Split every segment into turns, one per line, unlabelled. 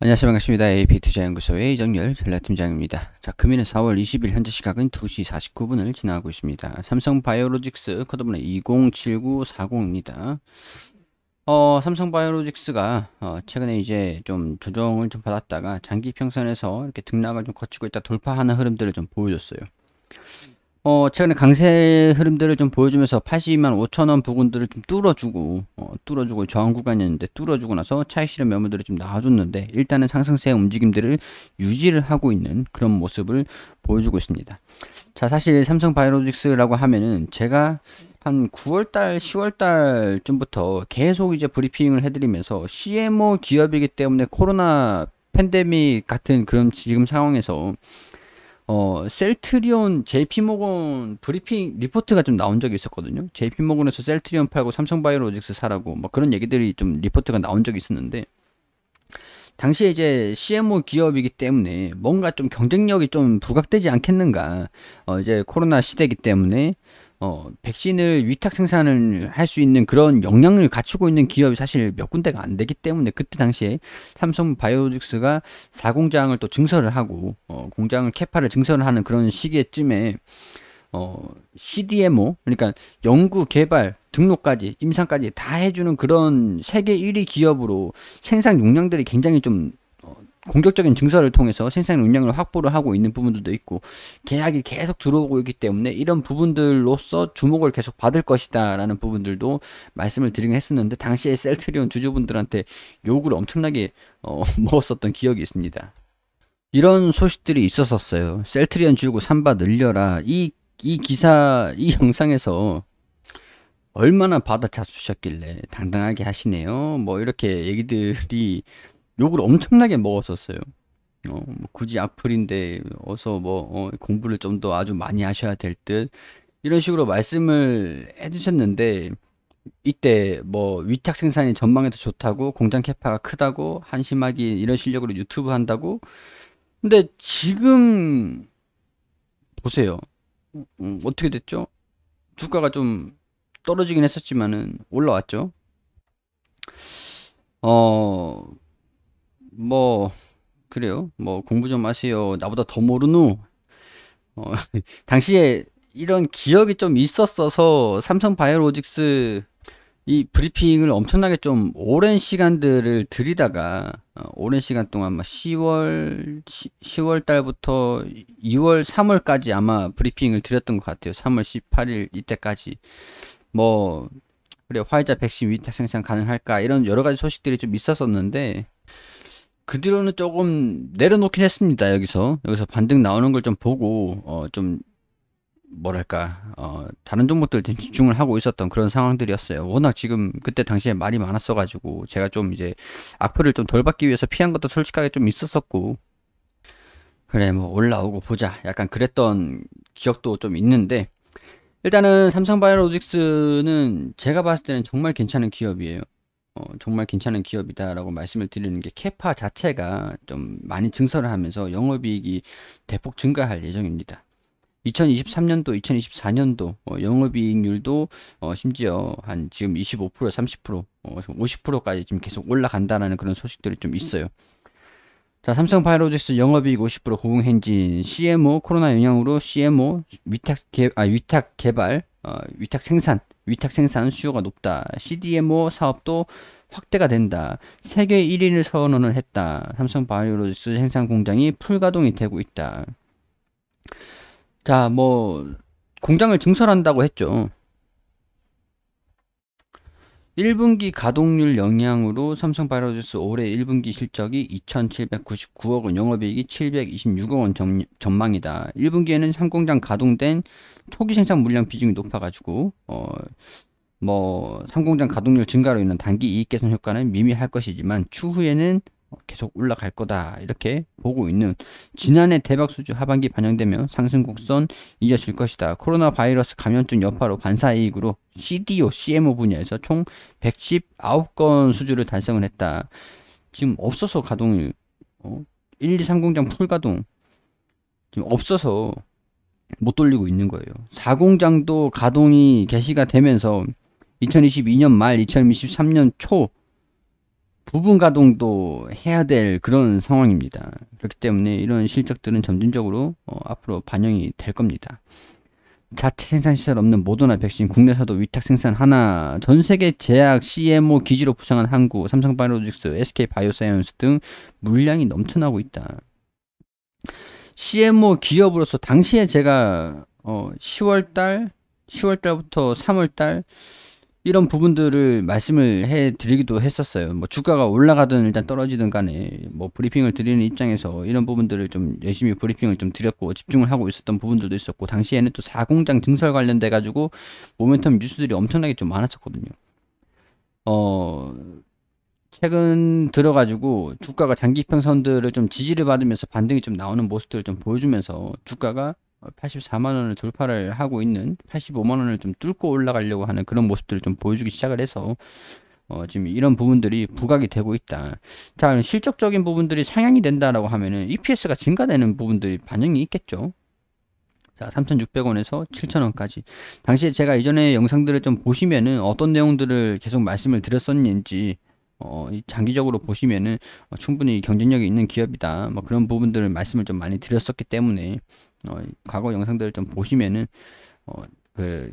안녕하세요. 반갑습니다. AP투자연구소의 이정열 전략팀장입니다. 자, 금일은 4월 20일 현재 시각은 2시 49분을 지나고 있습니다. 삼성바이오로직스 코드번호 207940입니다. 삼성바이오로직스가 최근에 이제 좀 조정을 좀 받았다가 장기 평선에서 이렇게 등락을 좀 거치고 있다 돌파하는 흐름들을 좀 보여줬어요. 최근에 강세 흐름들을 좀 보여주면서 82만 5천원 부근들을 좀 뚫어주고 저항 구간이었는데 뚫어주고 나서 차익 실현 매물들을 좀 나와줬는데 일단은 상승세 움직임들을 유지를 하고 있는 그런 모습을 보여주고 있습니다. 자, 사실 삼성바이오로직스라고 하면은 제가 한 9월달, 10월달쯤부터 계속 이제 브리핑을 해드리면서 CMO 기업이기 때문에 코로나 팬데믹 같은 그런 지금 상황에서 셀트리온 JP모건 브리핑 리포트가 좀 나온 적이 있었거든요. JP모건에서 셀트리온 팔고 삼성바이오로직스 사라고 뭐 그런 얘기들이 좀 리포트가 나온 적이 있었는데 당시에 이제 CMO 기업이기 때문에 뭔가 좀 경쟁력이 좀 부각되지 않겠는가. 이제 코로나 시대이기 때문에 백신을 위탁 생산을 할 수 있는 그런 역량을 갖추고 있는 기업이 사실 몇 군데가 안 되기 때문에 그때 당시에 삼성 바이오로직스가 4공장을 또 증설을 하고 공장을 캐파를 증설을 하는 그런 시기쯤에 CDMO 그러니까 연구 개발 등록까지 임상까지 다 해주는 그런 세계 1위 기업으로 생산 용량들이 굉장히 좀 공격적인 증설을 통해서 생산 용량을 확보를 하고 있는 부분들도 있고 계약이 계속 들어오고 있기 때문에 이런 부분들로서 주목을 계속 받을 것이다 라는 부분들도 말씀을 드리긴 했었는데 당시에 셀트리온 주주분들한테 욕을 엄청나게 먹었었던 기억이 있습니다. 이런 소식들이 있었었어요. 셀트리온 지우고 삼바 늘려라. 이 기사 이 영상에서 얼마나 받아 잡수셨길래 당당하게 하시네요 뭐 이렇게 얘기들이 욕을 엄청나게 먹었었어요. 뭐 굳이 악플인데 어서 공부를 좀 더 아주 많이 하셔야 될 듯 이런 식으로 말씀을 해주셨는데 이때 뭐 위탁 생산이 전망에도 좋다고 공장 캐파가 크다고 한심하기 이런 실력으로 유튜브 한다고 근데 지금 보세요. 어떻게 됐죠? 주가가 좀 떨어지긴 했었지만은 올라왔죠. 뭐 그래요. 뭐 공부 좀 하세요. 나보다 더 모르누. 당시에 이런 기억이 좀 있었어서 삼성바이오로직스 이 브리핑을 엄청나게 좀 오랜 시간들을 들이다가 오랜 시간 동안 막 10월 달부터 2월 3월까지 아마 브리핑을 드렸던 것 같아요. 3월 18일 이때까지 뭐 그래 화이자 백신 위탁 생산 가능할까 이런 여러 가지 소식들이 좀 있었었는데 그 뒤로는 조금 내려놓긴 했습니다. 여기서 반등 나오는 걸 좀 보고 좀 뭐랄까 다른 종목들 좀 집중을 하고 있었던 그런 상황들이었어요. 워낙 지금 그때 당시에 말이 많았어가지고 제가 좀 이제 악플을 좀 덜 받기 위해서 피한 것도 솔직하게 좀 있었었고 그래 뭐 올라오고 보자 약간 그랬던 기억도 좀 있는데 일단은 삼성바이오로직스는 제가 봤을 때는 정말 괜찮은 기업이에요. 정말 괜찮은 기업이다라고 말씀을 드리는 게 캐파 자체가 좀 많이 증설을 하면서 영업이익이 대폭 증가할 예정입니다. 2023년도, 2024년도 영업이익률도 심지어 한 지금 25%, 30%, 50%까지 지금 계속 올라간다라는 그런 소식들이 좀 있어요. 자, 삼성바이오로직스 영업이익 50% 고공행진, CMO 코로나 영향으로 CMO 위탁 개발, 위탁 생산 수요가 높다. CDMO 사업도 확대가 된다. 세계 1위를 선언을 했다. 삼성바이오로직스 생산 공장이 풀가동이 되고 있다. 자, 뭐 공장을 증설한다고 했죠. 1분기 가동률 영향으로 삼성바이오로직스 올해 1분기 실적이 2,799억 원, 영업이익이 726억 원 전망이다. 1분기에는 3공장 가동된 초기 생산 물량 비중이 높아가지고 뭐 3공장 가동률 증가로 인한 단기 이익 개선 효과는 미미할 것이지만 추후에는 계속 올라갈 거다 이렇게 보고 있는 지난해 대박 수주 하반기 반영되며 상승 곡선 이어질 것이다. 코로나 바이러스 감염증 여파로 반사이익으로 CDO, CMO 분야에서 총 119건 수주를 달성을 했다. 지금 없어서 가동을 1, 2, 3공장 풀가동 지금 없어서 못 돌리고 있는 거예요. 4공장도 가동이 개시가 되면서 2022년 말 2023년 초 부분 가동도 해야 될 그런 상황입니다. 그렇기 때문에 이런 실적들은 점진적으로 앞으로 반영이 될 겁니다. 자체 생산 시설 없는 모더나 백신 국내에서도 위탁 생산 하나, 전 세계 제약 CMO 기지로 부상한 한국, 삼성바이오로직스, SK바이오사이언스 등 물량이 넘쳐나고 있다. CMO 기업으로서 당시에 제가 10월달부터 3월달 이런 부분들을 말씀을 해드리기도 했었어요. 뭐 주가가 올라가든 일단 떨어지든 간에 뭐 브리핑을 드리는 입장에서 이런 부분들을 좀 열심히 브리핑을 좀 드렸고 집중을 하고 있었던 부분들도 있었고, 당시에는 또 사공장 증설 관련돼 가지고 모멘텀 뉴스들이 엄청나게 좀 많았었거든요. 최근 들어가지고 주가가 장기 평선들을 좀 지지를 받으면서 반등이 좀 나오는 모습들을 좀 보여주면서 주가가 84만 원을 돌파를 하고 있는, 85만 원을 좀 뚫고 올라가려고 하는 그런 모습들을 좀 보여주기 시작을 해서 지금 이런 부분들이 부각이 되고 있다. 자, 실적적인 부분들이 상향이 된다라고 하면은 EPS가 증가되는 부분들이 반영이 있겠죠. 자, 3,600원에서 7,000원까지. 당시에 제가 이전에 영상들을 좀 보시면은 어떤 내용들을 계속 말씀을 드렸었는지 이 장기적으로 보시면은 충분히 경쟁력이 있는 기업이다, 뭐 그런 부분들을 말씀을 좀 많이 드렸었기 때문에 과거 영상들을 좀 보시면은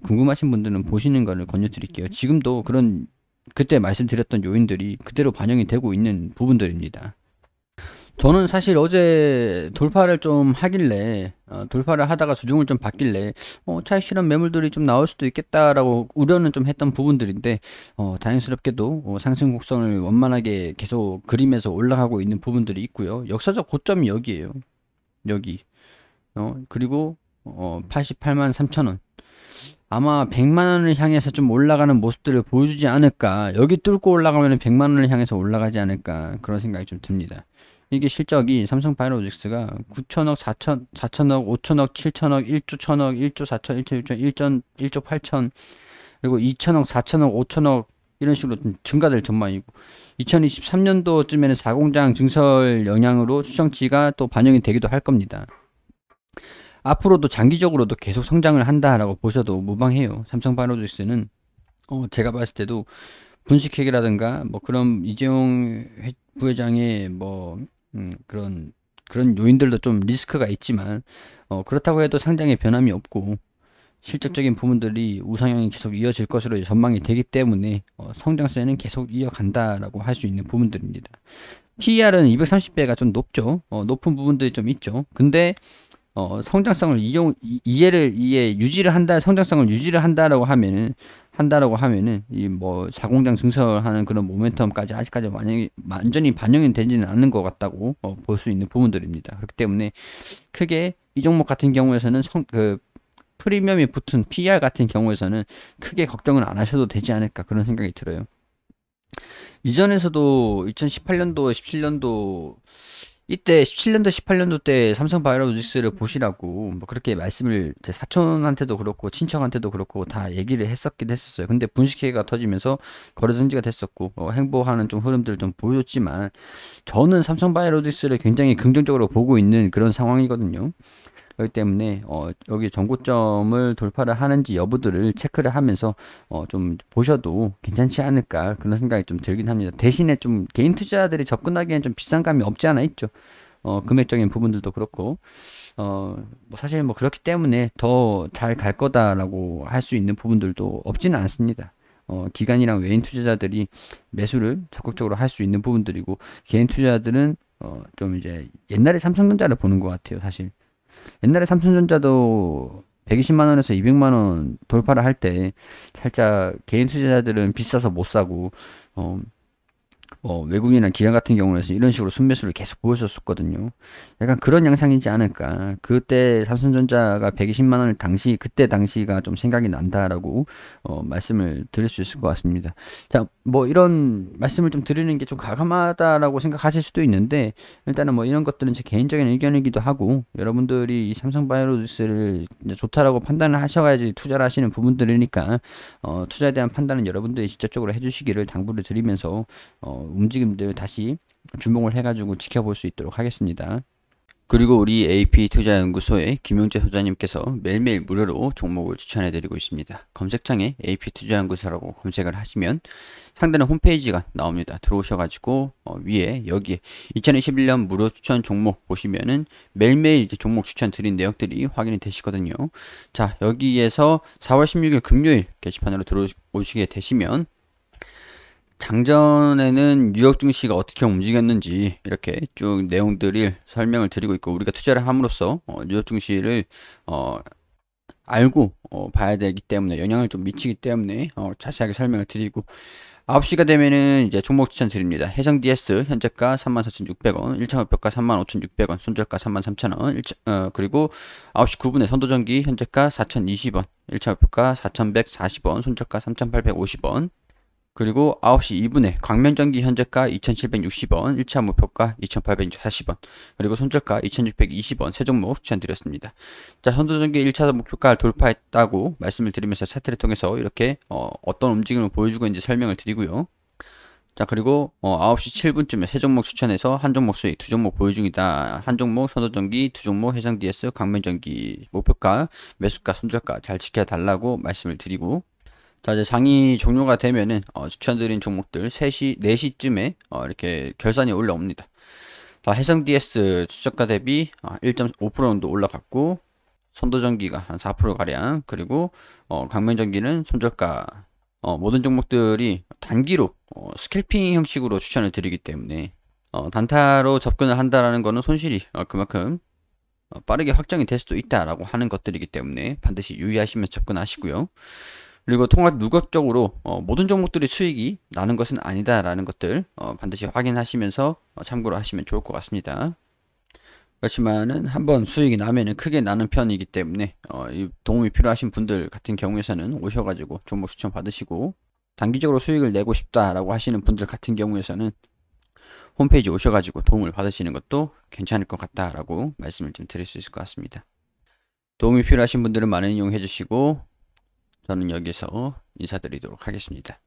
궁금하신 분들은 보시는 거를 권유드릴게요. 지금도 그런 그때 말씀드렸던 요인들이 그대로 반영이 되고 있는 부분들입니다. 저는 사실 어제 돌파를 좀 하길래 돌파를 하다가 조정을 좀 받길래 차익 실현 매물들이 좀 나올 수도 있겠다라고 우려는 좀 했던 부분들인데 다행스럽게도 상승 곡선을 원만하게 계속 그리면서 올라가고 있는 부분들이 있고요. 역사적 고점이 여기에요. 여기. 그리고 88만 3천원. 아마 100만원을 향해서 좀 올라가는 모습들을 보여주지 않을까. 여기 뚫고 올라가면 100만원을 향해서 올라가지 않을까, 그런 생각이 좀 듭니다. 이게 실적이 삼성바이오로직스가 9천억, 4천억, 5천억, 7천억, 1조 1천억, 1조 4천, 1조 6천, 1조 8천, 그리고 2천억, 4천억, 5천억 이런 식으로 좀 증가될 전망이고, 2023년도쯤에는 4공장 증설 영향으로 추정치가 또 반영이 되기도 할 겁니다. 앞으로도 장기적으로도 계속 성장을 한다라고 보셔도 무방해요. 삼성바이오로직스는 제가 봤을 때도 분식회계라든가 뭐 그런 이재용 부회장의 뭐 그런 요인들도 좀 리스크가 있지만 그렇다고 해도 상장에 변함이 없고 실질적인 부분들이 우상향이 계속 이어질 것으로 전망이 되기 때문에 성장세는 계속 이어간다라고 할 수 있는 부분들입니다. PER은 230배가 좀 높죠. 높은 부분들이 좀 있죠. 근데 성장성을 유지를 한다, 성장성을 유지를 한다라고 하면은 이 뭐 사공장 증설하는 그런 모멘텀까지 아직까지 완전히 반영이 되지는 않는 것 같다고 볼 수 있는 부분들입니다. 그렇기 때문에 크게 이 종목 같은 경우에서는 프리미엄이 붙은 PER 같은 경우에서는 크게 걱정을 안 하셔도 되지 않을까, 그런 생각이 들어요. 이전에서도 2018년도, 17년도 이때 17년도, 18년도 때 삼성바이오로직스를 보시라고 뭐 그렇게 말씀을 제 사촌한테도 그렇고 친척한테도 그렇고 다 얘기를 했었긴 했었어요. 근데 분식회계가 터지면서 거래 정지가 됐었고 행보하는 좀 흐름들을 좀 보여줬지만 저는 삼성바이오로직스를 굉장히 긍정적으로 보고 있는 그런 상황이거든요. 그렇기 때문에 여기 전고점을 돌파를 하는지 여부들을 체크를 하면서 좀 보셔도 괜찮지 않을까, 그런 생각이 좀 들긴 합니다. 대신에 좀 개인 투자자들이 접근하기엔 좀 비싼 감이 없지 않아 있죠. 금액적인 부분들도 그렇고 뭐 사실 뭐 그렇기 때문에 더 잘 갈 거다라고 할 수 있는 부분들도 없지는 않습니다. 기관이랑 외인 투자자들이 매수를 적극적으로 할 수 있는 부분들이고, 개인 투자자들은 좀 이제 옛날에 삼성전자를 보는 것 같아요. 사실 옛날에 삼성전자도 120만원에서 200만원 돌파를 할 때 살짝 개인 투자자들은 비싸서 못 사고 외국인이나 기관 같은 경우는 이런 식으로 순매수를 계속 보여줬었거든요. 약간 그런 양상이지 않을까. 그때 삼성전자가 120만원을 그때 당시가 좀 생각이 난다라고 말씀을 드릴 수 있을 것 같습니다. 자, 뭐 이런 말씀을 좀 드리는 게 좀 가감하다라고 생각하실 수도 있는데, 일단은 뭐 이런 것들은 제 개인적인 의견이기도 하고, 여러분들이 이 삼성바이오로직스를 좋다라고 판단을 하셔야지 투자를 하시는 부분들이니까 투자에 대한 판단은 여러분들이 직접적으로 해주시기를 당부를 드리면서 움직임들 다시 주목을 해가지고 지켜볼 수 있도록 하겠습니다. 그리고 우리 AP투자연구소의 김용재 소장님께서 매일매일 무료로 종목을 추천해드리고 있습니다. 검색창에 AP투자연구소라고 검색을 하시면 상단에 홈페이지가 나옵니다. 들어오셔가지고 위에 여기에 2021년 무료 추천 종목 보시면은 매일매일 이제 종목 추천 드린 내역들이 확인이 되시거든요. 자, 여기에서 4월 16일 금요일 게시판으로 들어오시게 되시면 장전에는 뉴욕 증시가 어떻게 움직였는지 이렇게 쭉 내용들을 설명을 드리고 있고, 우리가 투자를 함으로써 뉴욕 증시를 알고 봐야 되기 때문에, 영향을 좀 미치기 때문에 자세하게 설명을 드리고, 9시가 되면은 이제 종목 추천 드립니다. 해성 DS 현재가 34,600원, 1차 목표가 35,600원, 손절가 33,000원, 그리고 9시 9분에 선도전기 현재가 4,020원, 1차 목표가 4,140원, 손절가 3,850원, 그리고 9시 2분에 광명전기 현재가 2,760원, 1차 목표가 2,840원, 그리고 손절가 2,620원, 세 종목 추천드렸습니다. 자, 선도전기 1차 목표가를 돌파했다고 말씀을 드리면서 차트를 통해서 이렇게 어떤 움직임을 보여주고 있는지 설명을 드리고요. 자, 그리고 9시 7분쯤에 세 종목 추천해서 한 종목 수익, 두 종목 보유 중이다. 한 종목 선도전기, 두 종목 해상 DS, 광명전기 목표가, 매수가, 손절가 잘 지켜달라고 말씀을 드리고, 자, 이제 장이 종료가 되면은 추천드린 종목들 3시, 4시쯤에 이렇게 결산이 올라옵니다. 자, 해성 DS 추저가 대비 1.5% 정도 올라갔고, 선도전기가 한 4% 가량, 그리고 광명전기는 손절가, 모든 종목들이 단기로 스캘핑 형식으로 추천을 드리기 때문에 단타로 접근을 한다라는 거는 손실이 그만큼 빠르게 확정이 될 수도 있다라고 하는 것들이기 때문에 반드시 유의하시면서 접근하시고요. 그리고 통합 누각적으로 모든 종목들이 수익이 나는 것은 아니다라는 것들 반드시 확인하시면서 참고를 하시면 좋을 것 같습니다. 그렇지만은 한번 수익이 나면은 크게 나는 편이기 때문에 이 도움이 필요하신 분들 같은 경우에서는 오셔가지고 종목 추천 받으시고, 단기적으로 수익을 내고 싶다라고 하시는 분들 같은 경우에서는 홈페이지 오셔가지고 도움을 받으시는 것도 괜찮을 것 같다라고 말씀을 좀 드릴 수 있을 것 같습니다. 도움이 필요하신 분들은 많은 이용해 주시고, 저는 여기서 인사드리도록 하겠습니다.